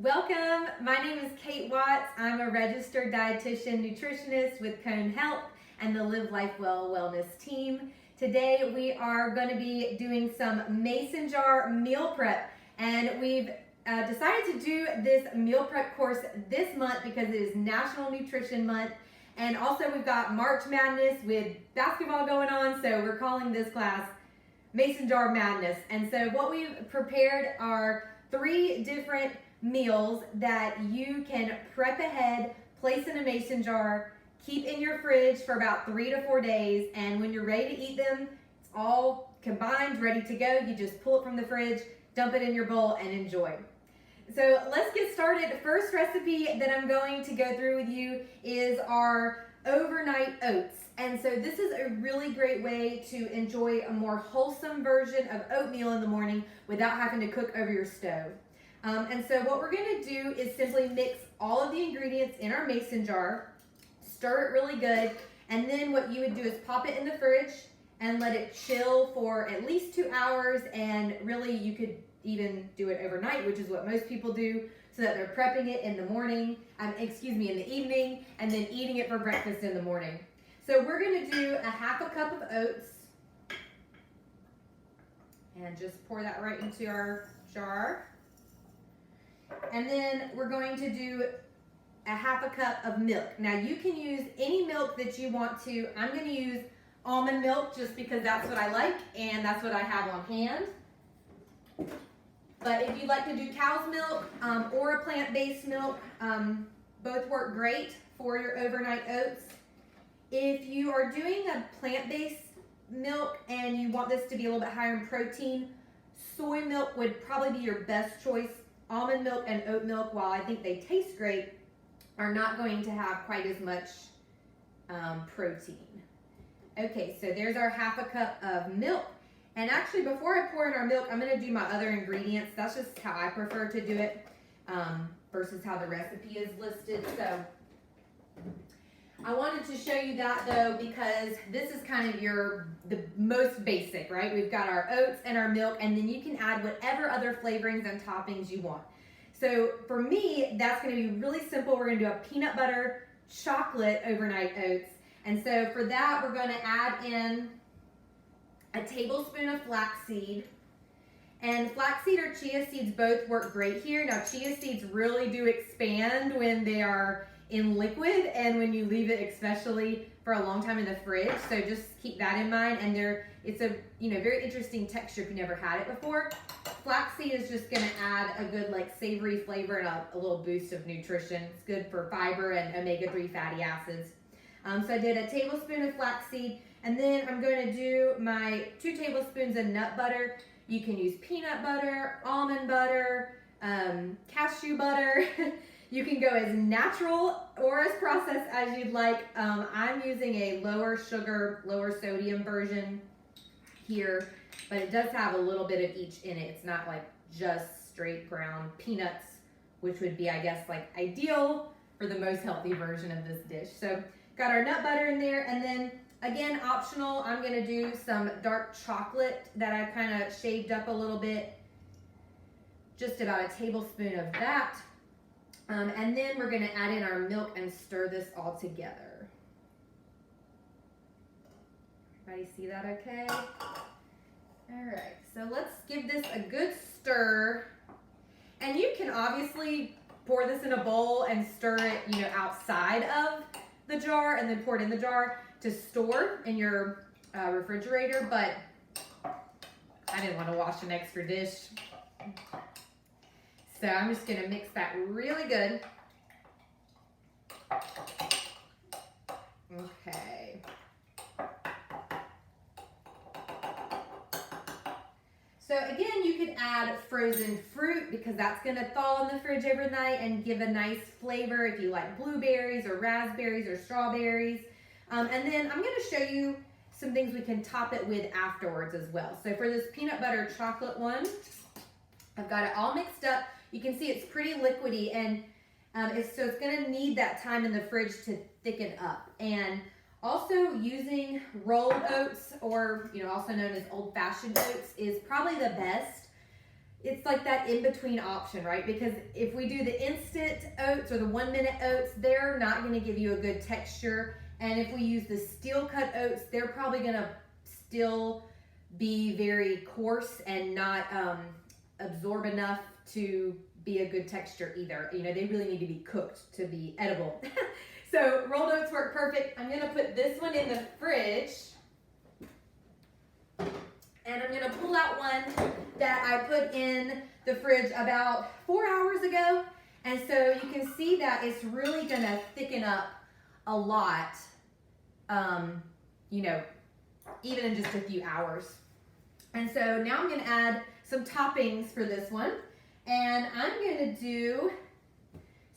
Welcome, my name is Kate Watts. I'm a registered dietitian nutritionist with Cone Health and the Live Life Well Wellness team. Today we are going to be doing some mason jar meal prep, and we've decided to do this meal prep course this month because it is National Nutrition Month, and also we've got March Madness with basketball going on, so we're calling this class Mason Jar Madness. And so what we've prepared are 3 different meals that you can prep ahead, place in a mason jar, keep in your fridge for about 3 to 4 days, and when you're ready to eat them, it's all combined, ready to go. You just pull it from the fridge, dump it in your bowl, and enjoy. So let's get started. First recipe that I'm going to go through with you is our overnight oats. And so this is a really great way to enjoy a more wholesome version of oatmeal in the morning without having to cook over your stove. And so what we're going to do is simply mix all of the ingredients in our mason jar, stir it really good, and then what you would do is pop it in the fridge and let it chill for at least 2 hours, and really you could even do it overnight, which is what most people do, so that they're prepping it in the morning, in the evening, and then eating it for breakfast in the morning. So we're going to do a half a cup of oats, and just pour that right into our jar. And then we're going to do a half a cup of milk. Now you can use any milk that you want to. I'm going to use almond milk just because that's what I like and that's what I have on hand. But if you'd like to do cow's milk or a plant-based milk, both work great for your overnight oats. If you are doing a plant-based milk and you want this to be a little bit higher in protein, soy milk would probably be your best choice. Almond milk and oat milk, while I think they taste great, are not going to have quite as much protein. Okay, so there's our half a cup of milk. And actually, before I pour in our milk, I'm going to do my other ingredients. That's just how I prefer to do it versus how the recipe is listed. So I wanted to show you that though, because this is kind of the most basic, right? We've got our oats and our milk, and then you can add whatever other flavorings and toppings you want. So for me, that's going to be really simple. We're going to do a peanut butter chocolate overnight oats. And so for that, we're going to add in a tablespoon of flaxseed. And flaxseed or chia seeds both work great here. Now, chia seeds really do expand when they are in liquid and when you leave it especially for a long time in the fridge, so just keep that in mind. And it's a very interesting texture if you never had it before. Flaxseed is just going to add a good savory flavor and a little boost of nutrition. It's good for fiber and omega-3 fatty acids. So I did a tablespoon of flaxseed, and then I'm going to do my 2 tablespoons of nut butter. You can use peanut butter, almond butter, cashew butter. You can go as natural or as processed as you'd like. I'm using a lower sugar, lower sodium version here, but it does have a little bit of each in it. It's not just straight ground peanuts, which would be, I guess, ideal for the most healthy version of this dish. So got our nut butter in there, and then again, optional, I'm gonna do some dark chocolate that I kind of shaved up a little bit, just about a tablespoon of that. And then we're going to add in our milk and stir this all together. Everybody see that okay? All right, so let's give this a good stir. And you can obviously pour this in a bowl and stir it, outside of the jar, and then pour it in the jar to store in your refrigerator. But I didn't want to wash an extra dish. So I'm just going to mix that really good. Okay. So again, you could add frozen fruit because that's going to thaw in the fridge overnight and give a nice flavor if you like blueberries or raspberries or strawberries. And then I'm going to show you some things we can top it with afterwards as well. So for this peanut butter chocolate one, I've got it all mixed up. You can see it's pretty liquidy, and it's going to need that time in the fridge to thicken up. And also using rolled oats, or also known as old-fashioned oats, is probably the best it's like that in-between option, right? Because if we do the instant oats or the 1-minute oats, they're not gonna give you a good texture. And if we use the steel cut oats, they're probably gonna still be very coarse and not absorb enough to be a good texture either. You know, they really need to be cooked to be edible. So rolled oats work perfect. I'm gonna put this one in the fridge. And I'm gonna pull out one that I put in the fridge about 4 hours ago. And so you can see that it's really gonna thicken up a lot, you know, even in just a few hours. And so now I'm gonna add some toppings for this one. And I'm gonna do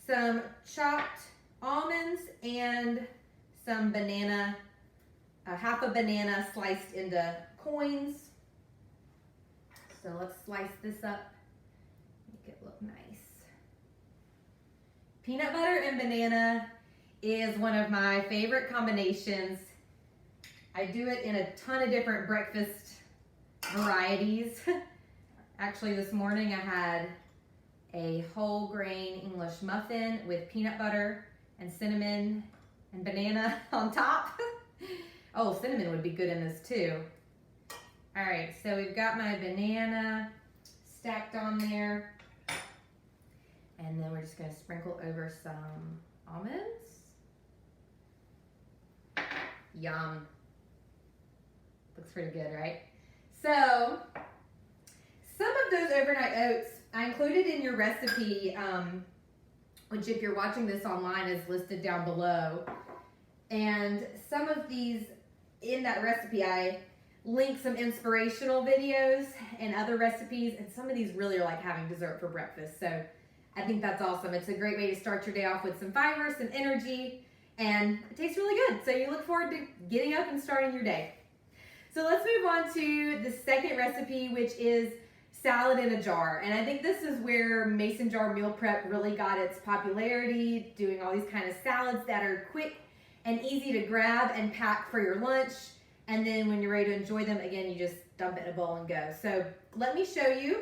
some chopped almonds and some banana, half a banana sliced into coins. So let's slice this up, make it look nice. Peanut butter and banana is one of my favorite combinations. I do it in a ton of different breakfast varieties. Actually, this morning I had a whole grain English muffin with peanut butter and cinnamon and banana on top. Oh, cinnamon would be good in this too. All right, so we've got my banana stacked on there. And then we're just gonna sprinkle over some almonds. Yum. Looks pretty good, right? So, some of those overnight oats I included in your recipe, which if you're watching this online is listed down below. And some of these in that recipe, I link some inspirational videos and other recipes, and some of these really are like having dessert for breakfast. So I think that's awesome. It's a great way to start your day off with some fiber, some energy, and it tastes really good. So you look forward to getting up and starting your day. So let's move on to the second recipe, which is salad in a jar. And I think this is where mason jar meal prep really got its popularity, doing all these kind of salads that are quick and easy to grab and pack for your lunch. And then when you're ready to enjoy them, again, you just dump it in a bowl and go. So let me show you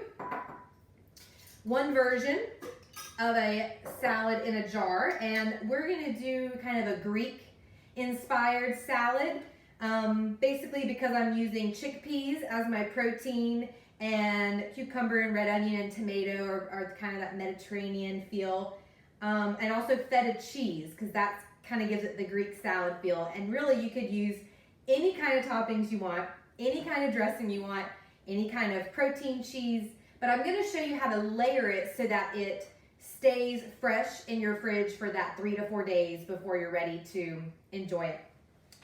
one version of a salad in a jar. And we're gonna do kind of a Greek-inspired salad. Basically because I'm using chickpeas as my protein, and cucumber and red onion and tomato are kind of that Mediterranean feel. And also feta cheese, because that kind of gives it the Greek salad feel. And really you could use any kind of toppings you want, any kind of dressing you want, any kind of protein cheese. But I'm gonna show you how to layer it so that it stays fresh in your fridge for that 3 to 4 days before you're ready to enjoy it.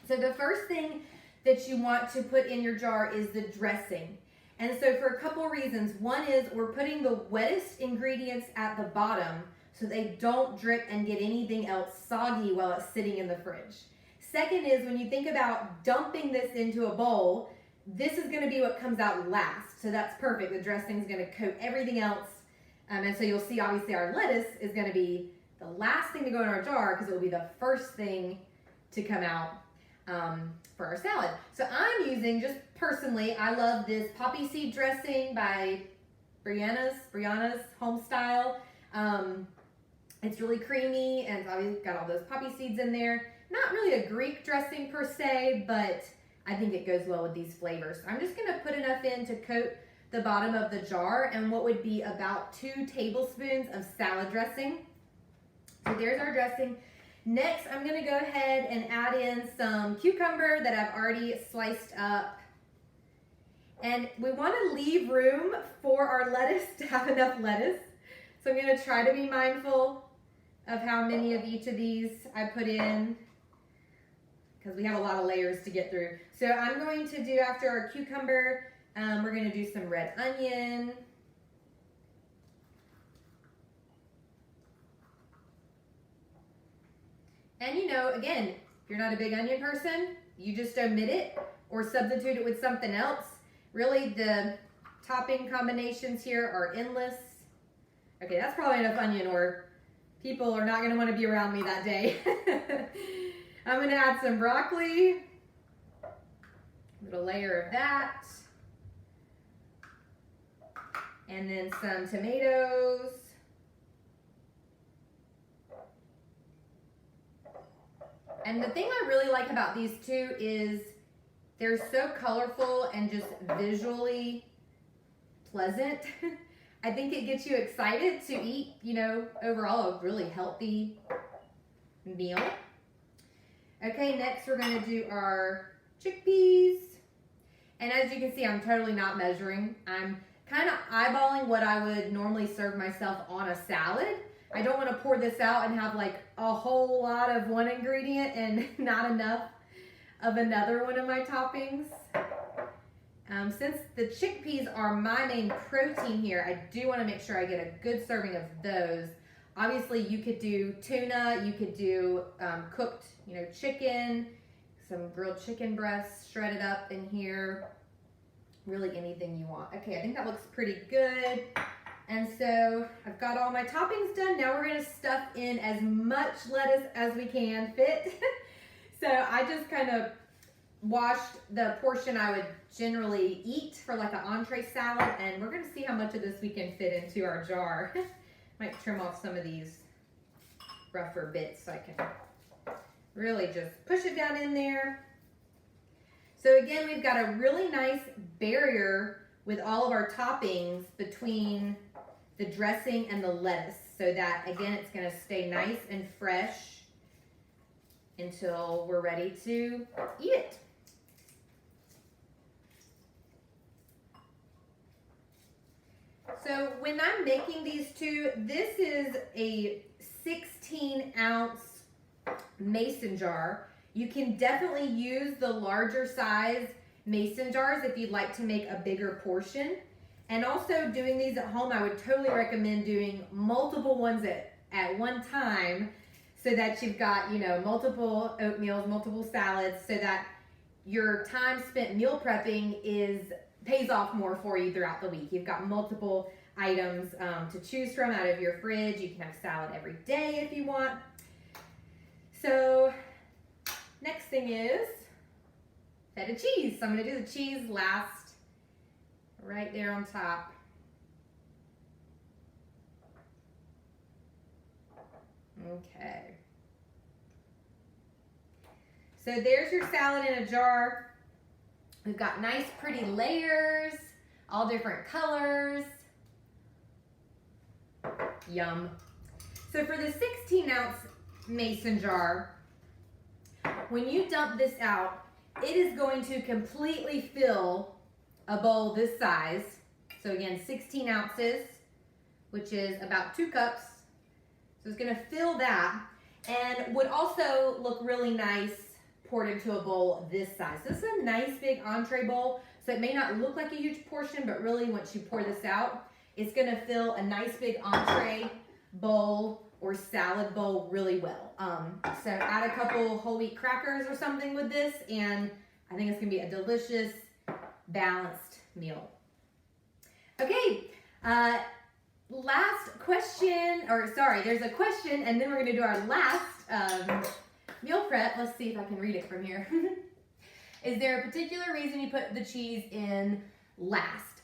So the first thing that you want to put in your jar is the dressing. And so for a couple reasons. One is we're putting the wettest ingredients at the bottom so they don't drip and get anything else soggy while it's sitting in the fridge. Second is when you think about dumping this into a bowl, this is gonna be what comes out last. So that's perfect. The dressing's gonna coat everything else. And so you'll see obviously our lettuce is gonna be the last thing to go in our jar because it will be the first thing to come out for our salad. So I'm using, just personally, I love this poppy seed dressing by Brianna's Home Style. It's really creamy and it's got all those poppy seeds in there. Not really a Greek dressing per se, but I think it goes well with these flavors. I'm just gonna put enough in to coat the bottom of the jar and what would be about 2 tablespoons of salad dressing. So there's our dressing. Next, I'm gonna go ahead and add in some cucumber that I've already sliced up. And we wanna leave room for our lettuce to have enough lettuce. So I'm gonna try to be mindful of how many of each of these I put in because we have a lot of layers to get through. So I'm going to do, after our cucumber, we're gonna do some red onion. And you know, again, if you're not a big onion person, you just omit it or substitute it with something else. Really, the topping combinations here are endless. Okay, that's probably enough onion or people are not gonna wanna be around me that day. I'm gonna add some broccoli, a little layer of that. And then some tomatoes. And the thing I really like about these two is they're so colorful and just visually pleasant. I think it gets you excited to eat, you know, overall a really healthy meal. Okay, next we're gonna do our chickpeas. And as you can see, I'm totally not measuring. I'm kind of eyeballing what I would normally serve myself on a salad. I don't want to pour this out and have like a whole lot of one ingredient and not enough of another one of my toppings. Since the chickpeas are my main protein here, I do want to make sure I get a good serving of those. Obviously, you could do tuna, you could do cooked, you know, chicken, some grilled chicken breasts shredded up in here. Really anything you want. Okay, I think that looks pretty good. And so I've got all my toppings done. Now we're gonna stuff in as much lettuce as we can fit. So I just kind of washed the portion I would generally eat for like an entree salad, and we're gonna see how much of this we can fit into our jar. Might trim off some of these rougher bits so I can really just push it down in there. So again, we've got a really nice barrier with all of our toppings between the dressing and the lettuce, so that again it's going to stay nice and fresh until we're ready to eat it. So when I'm making these two, this is a 16-ounce mason jar. You can definitely use the larger size mason jars if you'd like to make a bigger portion. And also doing these at home, I would totally recommend doing multiple ones at one time, so that you've got, you know, multiple oatmeals, multiple salads, so that your time spent meal prepping pays off more for you throughout the week. You've got multiple items to choose from out of your fridge. You can have salad every day if you want. So next thing is feta cheese. So I'm gonna do the cheese last, right there on top. Okay. So there's your salad in a jar. We've got nice pretty layers, all different colors. Yum. So for the 16-ounce mason jar, when you dump this out, it is going to completely fill a bowl this size. So again, 16 ounces, which is about 2 cups. So it's gonna fill that, and would also look really nice poured into a bowl this size. This is a nice big entree bowl, so it may not look like a huge portion, but really once you pour this out, it's gonna fill a nice big entree bowl or salad bowl really well. So add a couple whole wheat crackers or something with this, and I think it's gonna be a delicious, balanced meal. Okay, last question, or sorry, there's a question, and then we're gonna do our last meal prep. Let's see if I can read it from here. Is there a particular reason you put the cheese in last?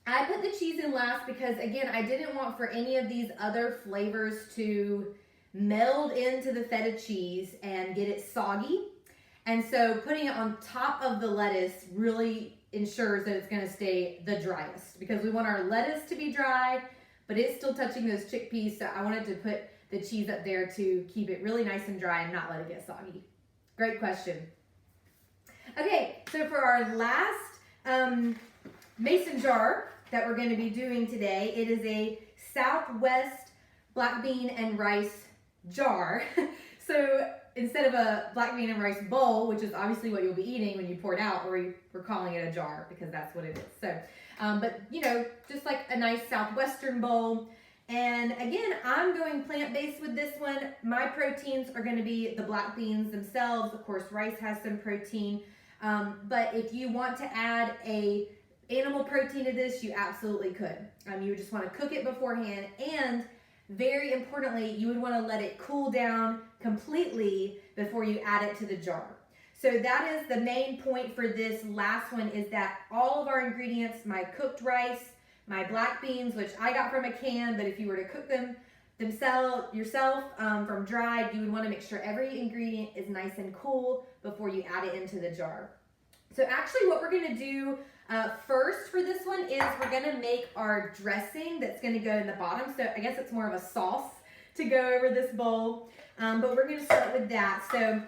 I put the cheese in last because, again, I didn't want for any of these other flavors to meld into the feta cheese and get it soggy. And so putting it on top of the lettuce really ensures that it's gonna stay the driest, because we want our lettuce to be dry, but it's still touching those chickpeas. So I wanted to put the cheese up there to keep it really nice and dry and not let it get soggy. Great question. Okay, so for our last mason jar that we're going to be doing today, it is a Southwest black bean and rice jar. So instead of a black bean and rice bowl, which is obviously what you'll be eating when you pour it out, we're calling it a jar because that's what it is. So, but you know, just like a nice Southwestern bowl. And again, I'm going plant-based with this one. My proteins are going to be the black beans themselves. Of course, rice has some protein. But if you want to add a animal protein to this, you absolutely could. You would just want to cook it beforehand, and very importantly, you would want to let it cool down completely before you add it to the jar. So So that is the main point for this last one, is that all of our ingredients, my cooked rice, my black beans, which I got from a can, but if you were to cook them yourself from dried, you would want to make sure every ingredient is nice and cool before you add it into the jar. So actually what we're going to do first for this one is we're going to make our dressing that's going to go in the bottom. So I guess it's more of a sauce to go over this bowl, but we're going to start with that. So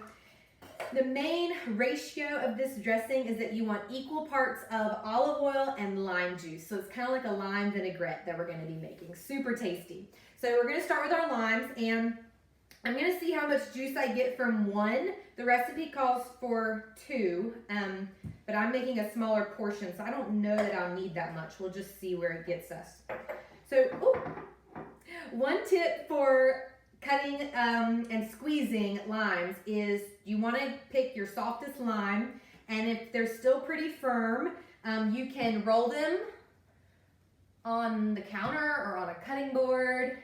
the main ratio of this dressing is that you want equal parts of olive oil and lime juice. So it's kind of like a lime vinaigrette that we're going to be making. Super tasty. So we're going to start with our limes, and I'm going to see how much juice I get from one. The recipe calls for 2, but I'm making a smaller portion, so I don't know that I'll need that much. We'll just see where it gets us. So, one tip for cutting and squeezing limes is you want to pick your softest lime, and if they're still pretty firm, you can roll them on the counter or on a cutting board,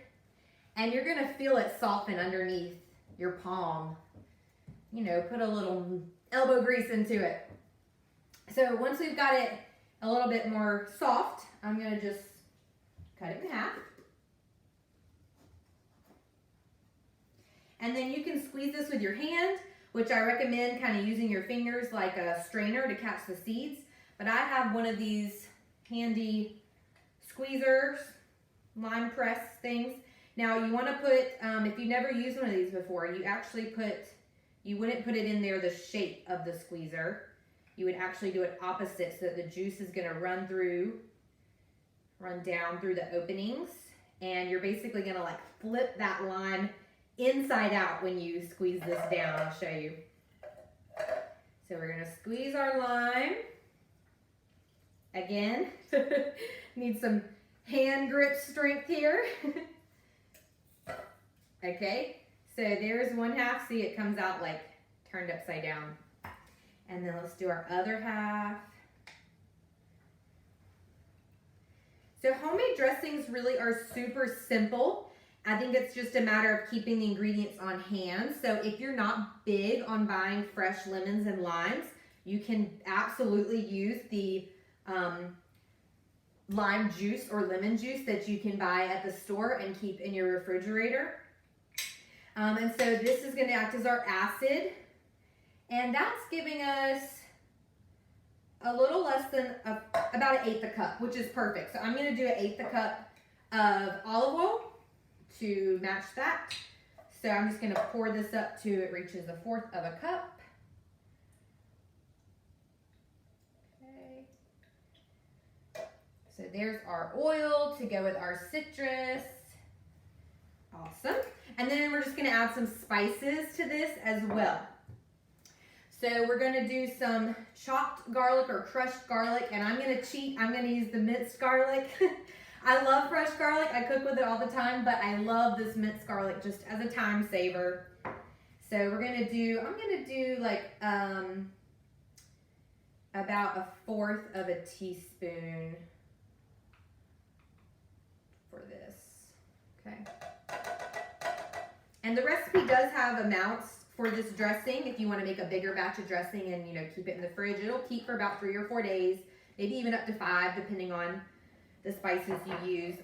and you're going to feel it soften underneath your palm. You know, put a little elbow grease into it. So once we've got it a little bit more soft, I'm going to just cut it in half. And then you can squeeze this with your hand, which I recommend kind of using your fingers like a strainer to catch the seeds. But I have one of these handy squeezers, lime press things. Now you want to put, if you never used one of these before, you wouldn't put it in there the shape of the squeezer. You would actually do it opposite, so that the juice is going to run down through the openings. And you're basically going to like flip that lime inside out when you squeeze this down. I'll show you. So we're going to squeeze our lime. Again, need some hand grip strength here. Okay, so there's one half. See, it comes out like turned upside down. And then let's do our other half. So homemade dressings really are super simple. I think it's just a matter of keeping the ingredients on hand. So if you're not big on buying fresh lemons and limes, you can absolutely use the lime juice or lemon juice that you can buy at the store and keep in your refrigerator. And so this is going to act as our acid, and that's giving us a little less than about 1/8 a cup, which is perfect. So I'm going to do 1/8 a cup of olive oil to match that. So I'm just going to pour this up to it reaches 1/4 of a cup. Okay. So there's our oil to go with our citrus. Awesome. And then we're just going to add some spices to this as well. So we're going to do some chopped garlic or crushed garlic, and I'm going to cheat. I'm going to use the minced garlic. I love fresh garlic. I cook with it all the time, but I love this minced garlic just as a time saver. So I'm going to do like about 1/4 of a teaspoon for this. Okay. And the recipe does have amounts for this dressing. If you want to make a bigger batch of dressing and, keep it in the fridge, it'll keep for about 3 or 4 days, maybe even up to 5, depending on the spices you use.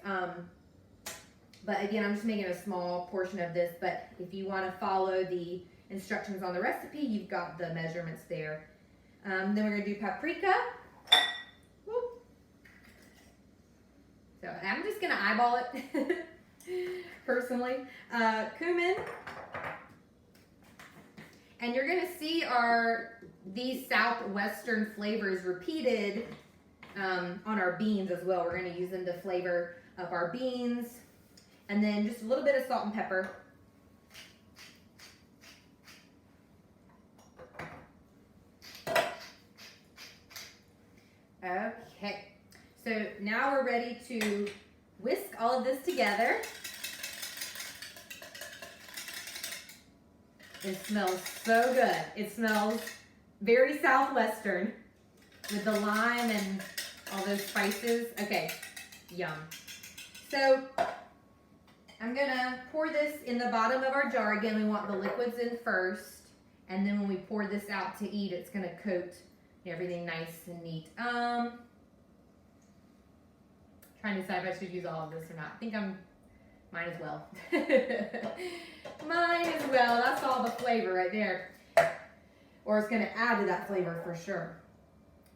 But again, I'm just making a small portion of this, but if you want to follow the instructions on the recipe, you've got the measurements there. Then we're going to do paprika. Whoop. So I'm just going to eyeball it. Personally, cumin, and you're going to see these southwestern flavors repeated on our beans as well. We're going to use them to flavor up our beans, and then just a little bit of salt and pepper. Okay, so now we're ready to whisk all of this together. It smells so good. It smells very southwestern with the lime and all those spices. Okay, yum. So I'm gonna pour this in the bottom of our jar. Again, we want the liquids in first, And then when we pour this out to eat, it's gonna coat everything nice and neat. Trying to decide if I should use all of this or not. I think might as well. Might as well, that's all the flavor right there. Or it's gonna add to that flavor for sure.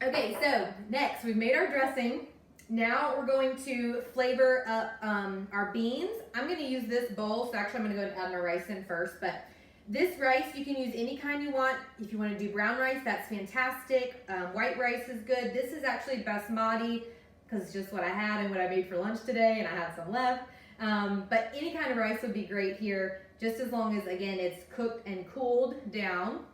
Okay, so next we've made our dressing. Now we're going to flavor up our beans. I'm gonna use this bowl, so actually I'm gonna go and add my rice in first, but this rice, you can use any kind you want. If you wanna do brown rice, that's fantastic. White rice is good. This is actually basmati, because it's just what I had and what I made for lunch today, and I had some left. But any kind of rice would be great here, just as long as, again, it's cooked and cooled down.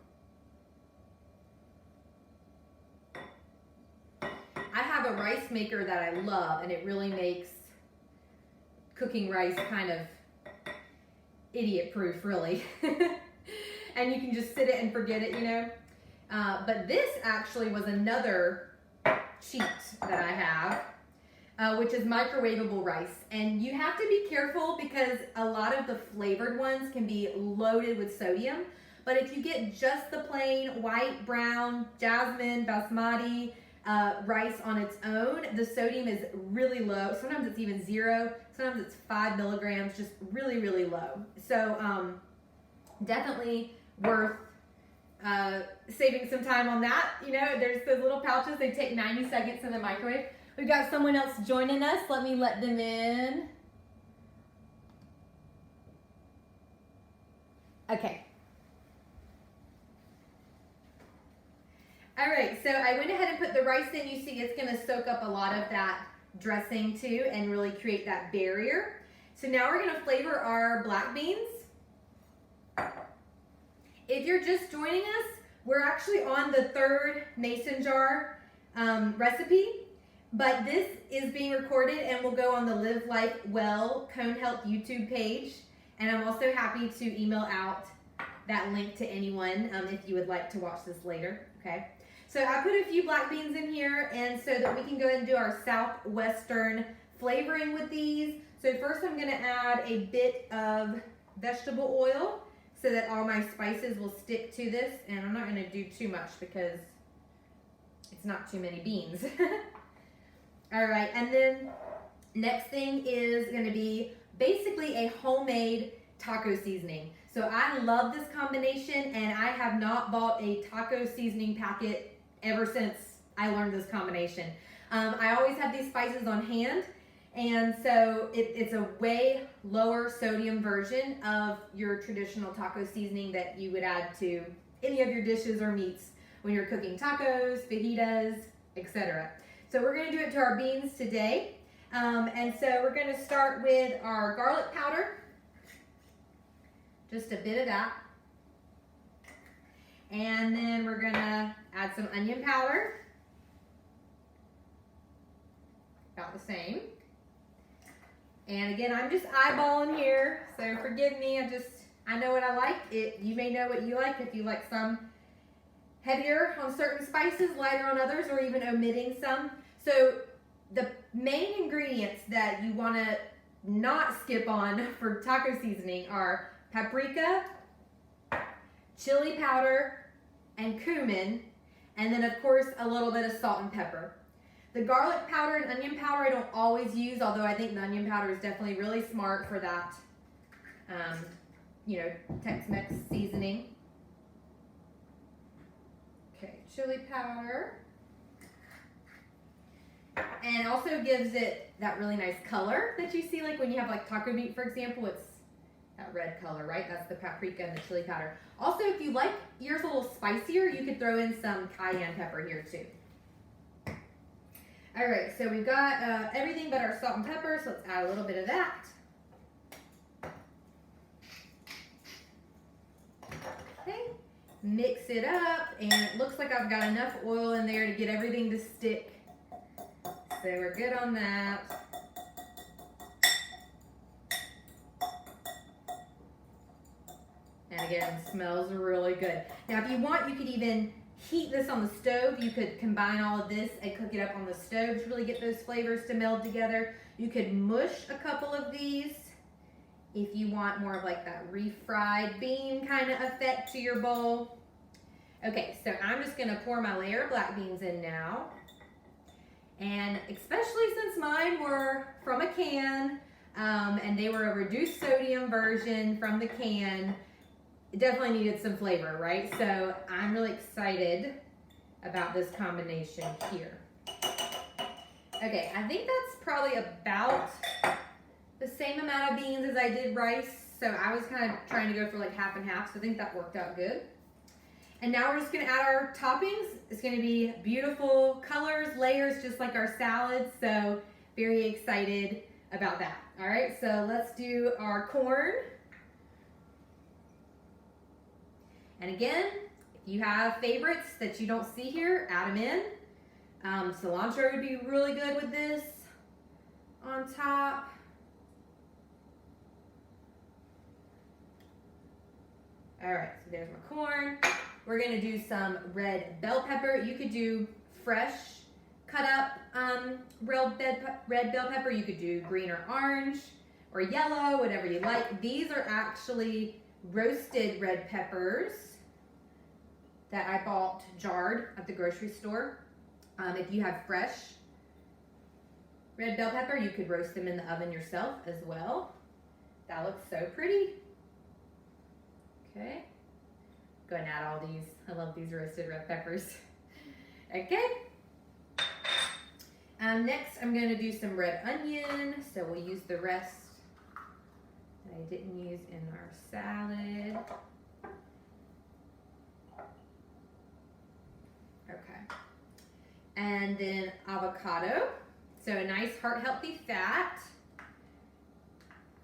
I have a rice maker that I love, and it really makes cooking rice kind of idiot-proof, really. And you can just sit it and forget it, you know. But this actually was another cheat that I have, which is microwavable rice. And you have to be careful because a lot of the flavored ones can be loaded with sodium. But if you get just the plain white, brown, jasmine, basmati rice on its own, the sodium is really low. Sometimes it's even 0. Sometimes it's 5 milligrams, just really, really low. So definitely worth saving some time on that. You know, there's those little pouches. They take 90 seconds in the microwave. We've got someone else joining us. Let me let them in. Okay. All right, so I went ahead and put the rice in. You see it's gonna soak up a lot of that dressing too and really create that barrier. So now we're gonna flavor our black beans. If you're just joining us, we're actually on the 3rd mason jar recipe, but this is being recorded and will go on the Live Life Well Cone Health YouTube page. And I'm also happy to email out that link to anyone if you would like to watch this later, okay? So I put a few black beans in here, and so that we can go ahead and do our southwestern flavoring with these. So first I'm gonna add a bit of vegetable oil so that all my spices will stick to this, and I'm not gonna do too much because it's not too many beans. All right, and then next thing is gonna be basically a homemade taco seasoning. So I love this combination, and I have not bought a taco seasoning packet ever since I learned this combination. I always have these spices on hand, and so it's a way lower sodium version of your traditional taco seasoning that you would add to any of your dishes or meats when you're cooking tacos, fajitas, etc. So we're gonna do it to our beans today. And so we're gonna start with our garlic powder. Just a bit of that. And then we're gonna add some onion powder. About the same. And again, I'm just eyeballing here, so forgive me. I know what I like. You may know what you like. If you like some heavier on certain spices, lighter on others, or even omitting some. So the main ingredients that you want to not skip on for taco seasoning are paprika, chili powder, and cumin, and then of course a little bit of salt and pepper. The garlic powder and onion powder I don't always use, although I think the onion powder is definitely really smart for that, Tex-Mex seasoning. Okay, chili powder. And it also gives it that really nice color that you see, like when you have like taco meat, for example, it's that red color, right? That's the paprika and the chili powder. Also, if you like yours a little spicier, you could throw in some cayenne pepper here too. All right, so we've got everything but our salt and pepper, so let's add a little bit of that. Okay, mix it up, and it looks like I've got enough oil in there to get everything to stick. So we're good on that. And again, smells really good. Now, if you want, you could even heat this on the stove. You could combine all of this and cook it up on the stove to really get those flavors to meld together. You could mush a couple of these if you want more of like that refried bean kind of effect to your bowl. Okay, so I'm just gonna pour my layer of black beans in now. And especially since mine were from a can, and they were a reduced sodium version from the can, it definitely needed some flavor, right? So I'm really excited about this combination here. Okay, I think that's probably about the same amount of beans as I did rice. So I was kind of trying to go for like half and half, so I think that worked out good. And now we're just gonna add our toppings. It's gonna be beautiful colors, layers, just like our salads. So very excited about that. All right, so let's do our corn. And again, if you have favorites that you don't see here, add them in. Cilantro would be really good with this on top. All right, so there's my corn. We're gonna do some red bell pepper. You could do fresh, cut up red bell pepper. You could do green or orange or yellow, whatever you like. These are actually roasted red peppers that I bought jarred at the grocery store. If you have fresh red bell pepper, you could roast them in the oven yourself as well. That looks so pretty. Okay. Go ahead and add all these. I love these roasted red peppers. Okay. Next, I'm going to do some red onion. So we'll use the rest that I didn't use in our salad. Okay. And then avocado. So a nice heart-healthy fat.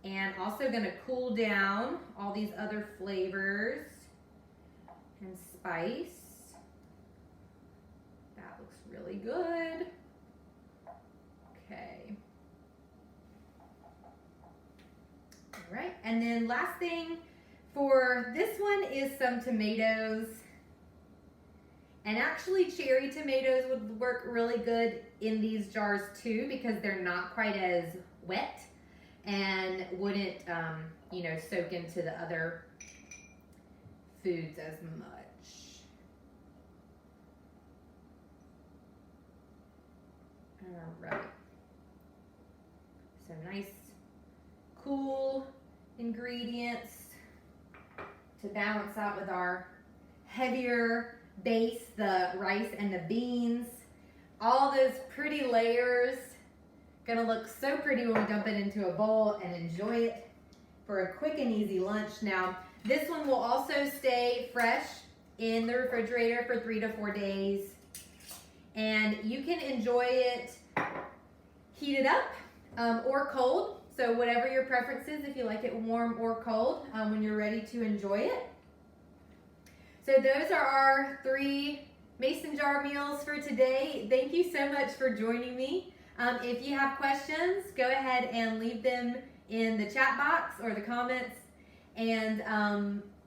And also going to cool down all these other flavors and spice. That looks really good. Okay. All right, and then last thing for this one is some tomatoes. And actually cherry tomatoes would work really good in these jars too, because they're not quite as wet and wouldn't, you know, soak into the other foods as much. All right. So nice, cool ingredients to balance out with our heavier base, the rice and the beans. All those pretty layers. Gonna look so pretty when we dump it into a bowl and enjoy it for a quick and easy lunch. Now, this one will also stay fresh in the refrigerator for 3 to 4 days. And you can enjoy it heated up or cold. So whatever your preference is, if you like it warm or cold, when you're ready to enjoy it. So those are our 3 mason jar meals for today. Thank you so much for joining me. If you have questions, go ahead and leave them in the chat box or the comments. And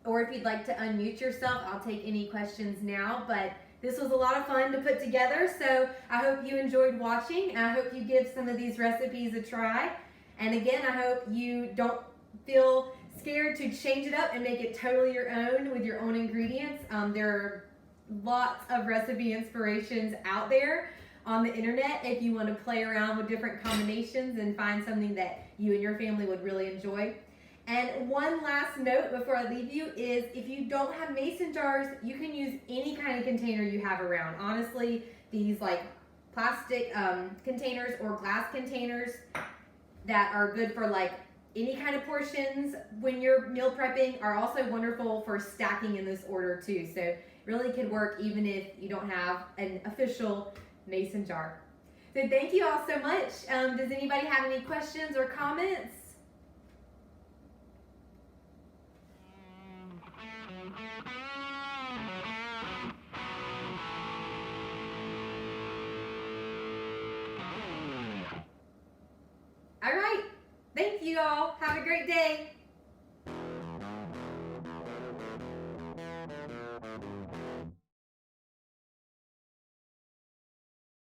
or if you'd like to unmute yourself, I'll take any questions now. But this was a lot of fun to put together, so I hope you enjoyed watching. I hope you give some of these recipes a try. And again, I hope you don't feel scared to change it up and make it totally your own with your own ingredients. There are lots of recipe inspirations out there on the internet if you want to play around with different combinations and find something that you and your family would really enjoy. And one last note before I leave you is if you don't have mason jars, you can use any kind of container you have around. Honestly, these like plastic containers or glass containers that are good for like any kind of portions when you're meal prepping are also wonderful for stacking in this order too. So really could work even if you don't have an official mason jar. So thank you all so much. Does anybody have any questions or comments? All right. Thank you all. Have a great day.